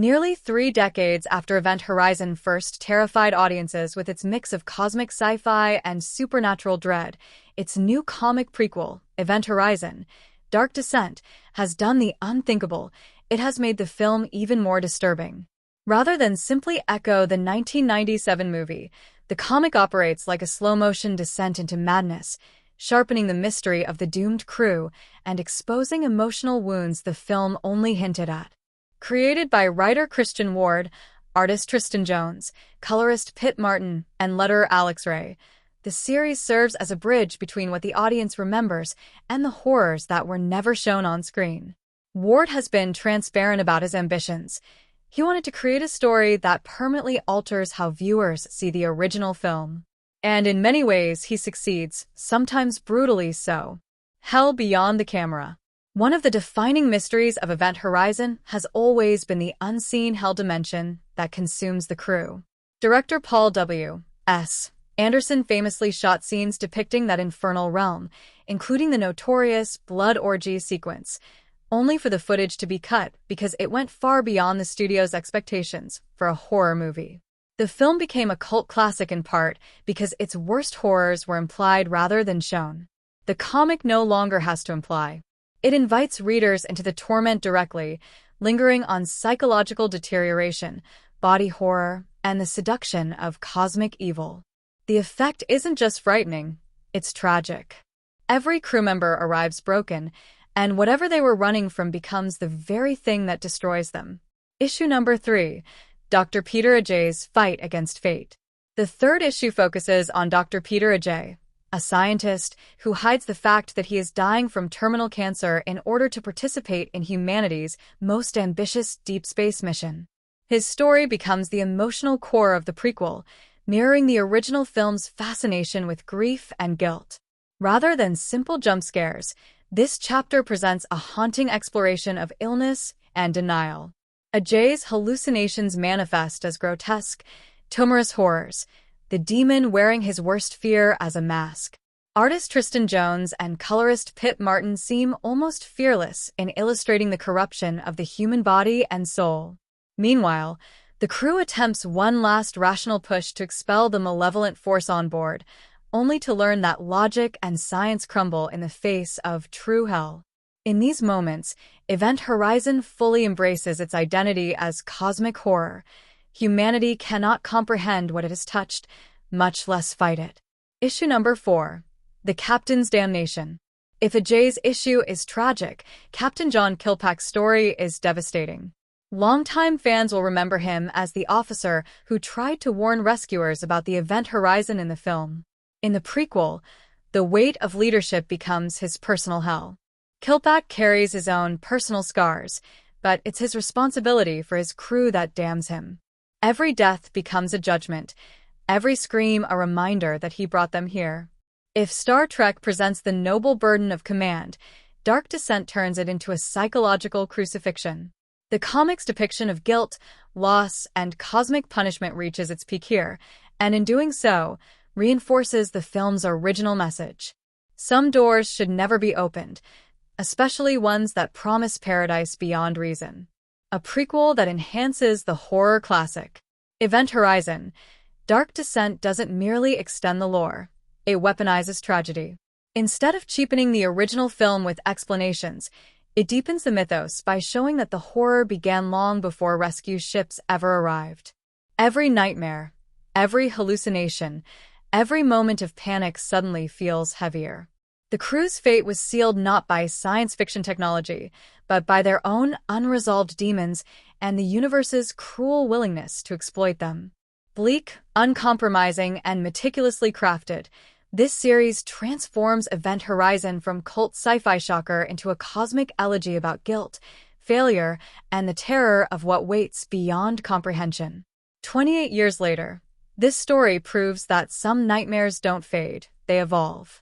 Nearly 3 decades after Event Horizon first terrified audiences with its mix of cosmic sci-fi and supernatural dread, its new comic prequel, Event Horizon: Dark Descent, has done the unthinkable. It has made the film even more disturbing. Rather than simply echo the 1997 movie, the comic operates like a slow-motion descent into madness, sharpening the mystery of the doomed crew and exposing emotional wounds the film only hinted at. Created by writer Christian Ward, artist Tristan Jones, colorist Pitt Martin, and letterer Alex Ray, the series serves as a bridge between what the audience remembers and the horrors that were never shown on screen. Ward has been transparent about his ambitions. He wanted to create a story that permanently alters how viewers see the original film. And in many ways, he succeeds, sometimes brutally so. Hell beyond the camera. One of the defining mysteries of Event Horizon has always been the unseen hell dimension that consumes the crew. Director Paul W. S. Anderson famously shot scenes depicting that infernal realm, including the notorious blood orgy sequence, only for the footage to be cut because it went far beyond the studio's expectations for a horror movie. The film became a cult classic in part because its worst horrors were implied rather than shown. The comic no longer has to imply. It invites readers into the torment directly, lingering on psychological deterioration, body horror, and the seduction of cosmic evil. The effect isn't just frightening, it's tragic. Every crew member arrives broken, and whatever they were running from becomes the very thing that destroys them. Issue number 3, Dr. Peter Ajay's Fight Against Fate. The third issue focuses on Dr. Peter Ajay, a scientist who hides the fact that he is dying from terminal cancer in order to participate in humanity's most ambitious deep space mission. His story becomes the emotional core of the prequel, mirroring the original film's fascination with grief and guilt. Rather than simple jump scares, this chapter presents a haunting exploration of illness and denial. Ajay's hallucinations manifest as grotesque, timorous horrors, the demon wearing his worst fear as a mask. Artist Tristan Jones and colorist Pitt Martin seem almost fearless in illustrating the corruption of the human body and soul. Meanwhile, the crew attempts one last rational push to expel the malevolent force on board, only to learn that logic and science crumble in the face of true hell. In these moments, Event Horizon fully embraces its identity as cosmic horror. Humanity cannot comprehend what it has touched, much less fight it. Issue number 4, The Captain's Damnation. If Ajay's issue is tragic, Captain John Kilpack's story is devastating. Longtime fans will remember him as the officer who tried to warn rescuers about the Event Horizon in the film. In the prequel, the weight of leadership becomes his personal hell. Kilpack carries his own personal scars, but it's his responsibility for his crew that damns him. Every death becomes a judgment, every scream a reminder that he brought them here. If Star Trek presents the noble burden of command, Dark Descent turns it into a psychological crucifixion. The comic's depiction of guilt, loss, and cosmic punishment reaches its peak here, and in doing so, reinforces the film's original message. Some doors should never be opened, especially ones that promise paradise beyond reason. A prequel that enhances the horror classic. Event Horizon: Dark Descent doesn't merely extend the lore, it weaponizes tragedy. Instead of cheapening the original film with explanations, it deepens the mythos by showing that the horror began long before rescue ships ever arrived. Every nightmare, every hallucination, every moment of panic suddenly feels heavier. The crew's fate was sealed not by science fiction technology, but by their own unresolved demons and the universe's cruel willingness to exploit them. Bleak, uncompromising, and meticulously crafted, this series transforms Event Horizon from cult sci-fi shocker into a cosmic elegy about guilt, failure, and the terror of what waits beyond comprehension. 28 years later, this story proves that some nightmares don't fade, they evolve.